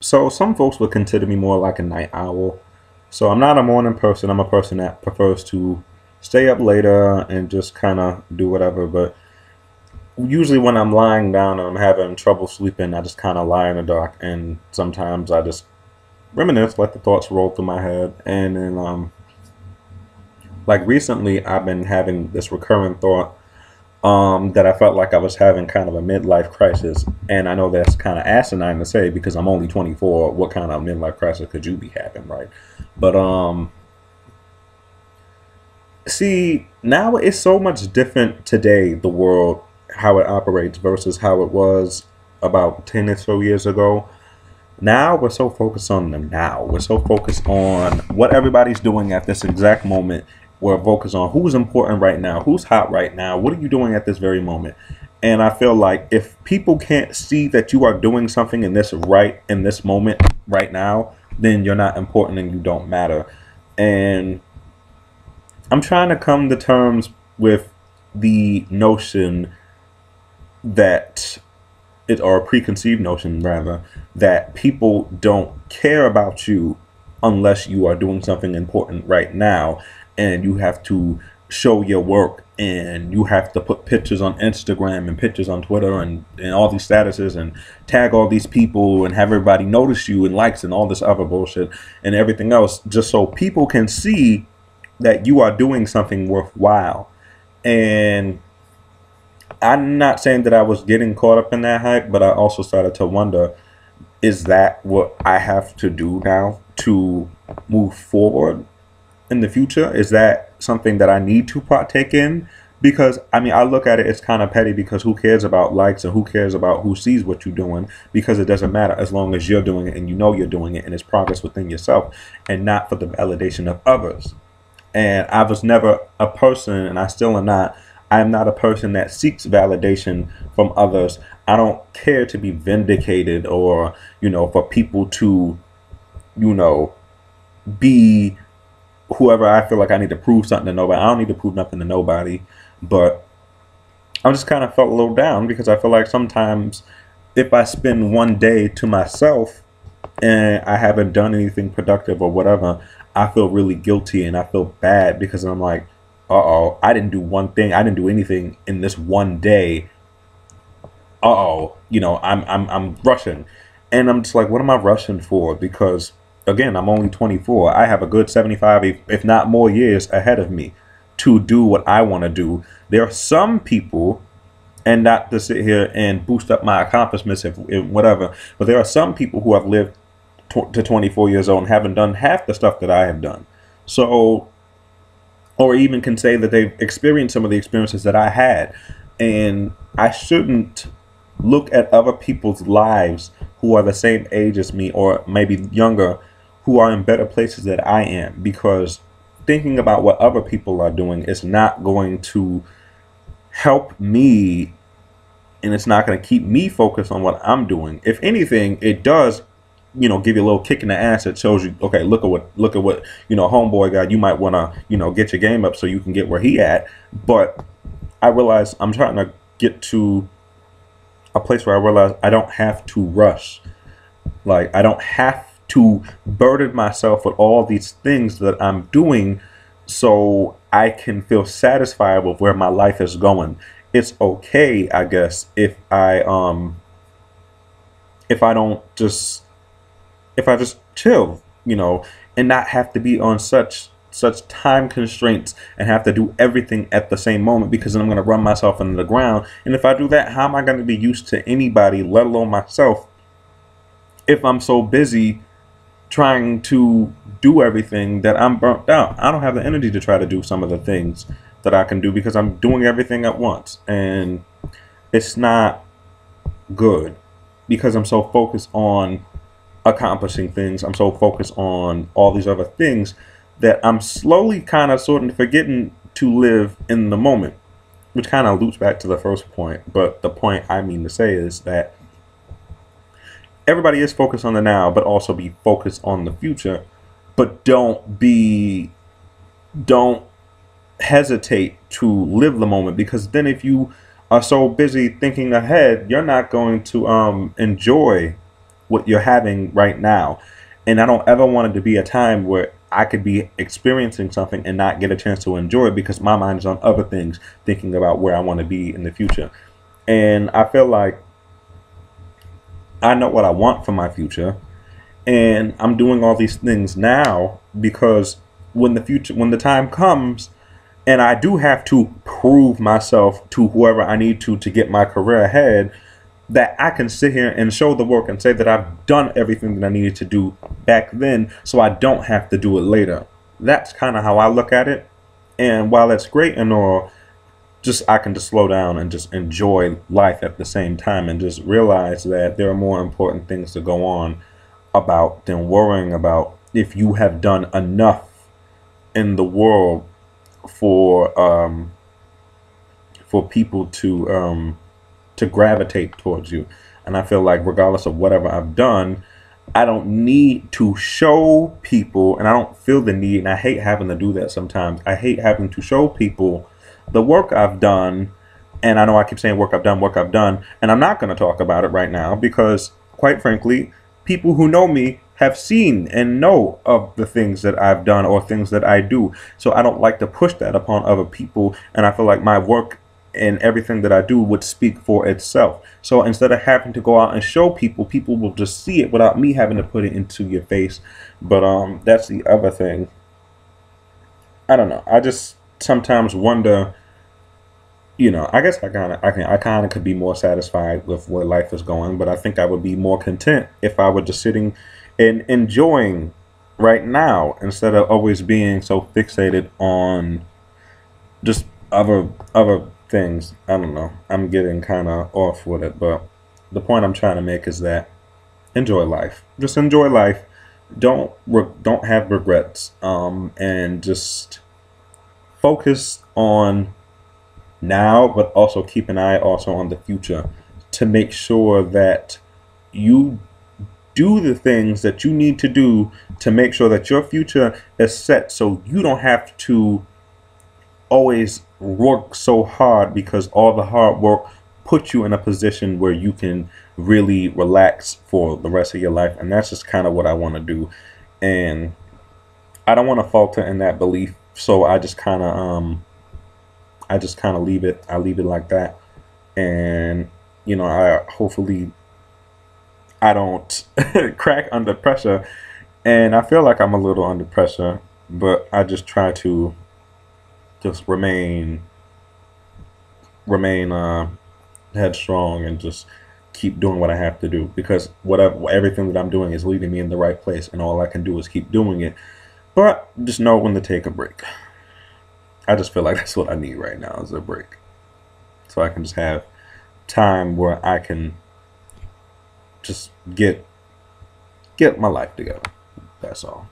So some folks would consider me more like a night owl. So I'm not a morning person. I'm a person that prefers to stay up later and just kind of do whatever. But usually when I'm lying down and I'm having trouble sleeping, I just kind of lie in the dark. And sometimes I just reminisce, let the thoughts roll through my head. And then, like recently, I've been having this recurring thought that I felt like I was having kind of a midlife crisis. And I know that's kind of asinine to say because I'm only 24. What kind of midlife crisis could you be having, right? But see, now it's so much different today, the world, how it operates versus how it was about 10 or so years ago. Now we're so focused on the now. We're so focused on what everybody's doing at this exact moment. We're focused on who's important right now, who's hot right now, what are you doing at this very moment. And I feel like if people can't see that you are doing something in this right in this moment right now, then you're not important and you don't matter. And I'm trying to come to terms with the notion that it or a preconceived notion rather that people don't care about you unless you are doing something important right now and you have to show your work and you have to put pictures on Instagram and pictures on Twitter and all these statuses and tag all these people and have everybody notice you and likes and all this other bullshit and everything else just so people can see that you are doing something worthwhile. And I'm not saying that I was getting caught up in that hype, but I also started to wonder, is that what I have to do now to move forward in the future? Is that something that I need to partake in? Because I mean, I look at it as kind of petty because who cares about likes and who cares about who sees what you're doing? Because it doesn't matter as long as you're doing it and you know you're doing it and it's progress within yourself and not for the validation of others. And I was never a person, and I still am not. I am not a person that seeks validation from others. I don't care to be vindicated or, for people to, you know, be whoever I feel like I need to prove something to nobody. I don't need to prove nothing to nobody. But I just kind of felt a little down because I feel like sometimes if I spend one day to myself and I haven't done anything productive or whatever, I feel really guilty and I feel bad because I'm like, uh-oh, I didn't do one thing. I didn't do anything in this one day. Uh-oh, I'm rushing. And I'm just like, what am I rushing for? Because again, I'm only 24. I have a good 75, if not more years ahead of me to do what I want to do. There are some people, and not to sit here and boost up my accomplishments if whatever, but there are some people who have lived to 24 years old and haven't done half the stuff that I have done. So, or even can say that they've experienced some of the experiences that I had. And I shouldn't look at other people's lives who are the same age as me or maybe younger who are in better places than I am because thinking about what other people are doing is not going to help me and it's not going to keep me focused on what I'm doing. If anything, it does, give you a little kick in the ass that shows you, okay, look at what, homeboy got. You might want to, get your game up so you can get where he at. But I realize I'm trying to get to a place where I realize I don't have to rush. Like I don't have to burden myself with all these things that I'm doing so I can feel satisfied with where my life is going. It's okay, I guess, if I don't just if I just chill, and not have to be on such time constraints and have to do everything at the same moment because then I'm going to run myself into the ground. And if I do that, how am I going to be used to anybody, let alone myself, if I'm so busy trying to do everything that I'm burnt out? I don't have the energy to try to do some of the things that I can do because I'm doing everything at once. And it's not good because I'm so focused on accomplishing things. I'm so focused on all these other things that I'm slowly kind of sort of forgetting to live in the moment, which kind of loops back to the first point. But the point I mean to say is that everybody is focused on the now, but also be focused on the future. But don't hesitate to live the moment because then if you are so busy thinking ahead, you're not going to enjoy what you're having right now. And I don't ever want it to be a time where I could be experiencing something and not get a chance to enjoy it because my mind is on other things, thinking about where I want to be in the future. And I feel like I know what I want for my future, and I'm doing all these things now because when the time comes, and I do have to prove myself to whoever I need to get my career ahead, that I can sit here and show the work and say that I've done everything that I needed to do back then, so I don't have to do it later. That's kind of how I look at it. And while it's great and all, just I can just slow down and just enjoy life at the same time and just realize that there are more important things to go on about than worrying about if you have done enough in the world for people to gravitate towards you. And I feel like regardless of whatever I've done, I don't need to show people, and I don't feel the need, and I hate having to do that sometimes. I hate having to show people the work I've done. And I know I keep saying work I've done, and I'm not going to talk about it right now because, quite frankly, people who know me have seen and know of the things that I've done or things that I do. So I don't like to push that upon other people, and I feel like my work and everything that I do would speak for itself. So instead of having to go out and show people, people will just see it without me having to put it into your face. But that's the other thing. I don't know. I just sometimes wonder, I guess I kind of could be more satisfied with where life is going, but I think I would be more content if I were just sitting and enjoying right now instead of always being so fixated on just other things. I don't know. I'm getting kind of off with it, but the point I'm trying to make is that enjoy life. Just enjoy life. Don't have regrets. And just focus on now, but also keep an eye also on the future to make sure that you do the things that you need to do to make sure that your future is set so you don't have to always work so hard, because all the hard work puts you in a position where you can really relax for the rest of your life. And that's just kind of what I want to do. And I don't want to falter in that belief. So I just kind of leave it. I leave it like that. And, I hopefully I don't crack under pressure. And I feel like I'm a little under pressure, but I just try to just remain headstrong and just keep doing what I have to do, because everything that I'm doing is leading me in the right place, and all I can do is keep doing it. But just know when to take a break. I just feel like that's what I need right now, is a break, so I can just have time where I can just get my life together. That's all.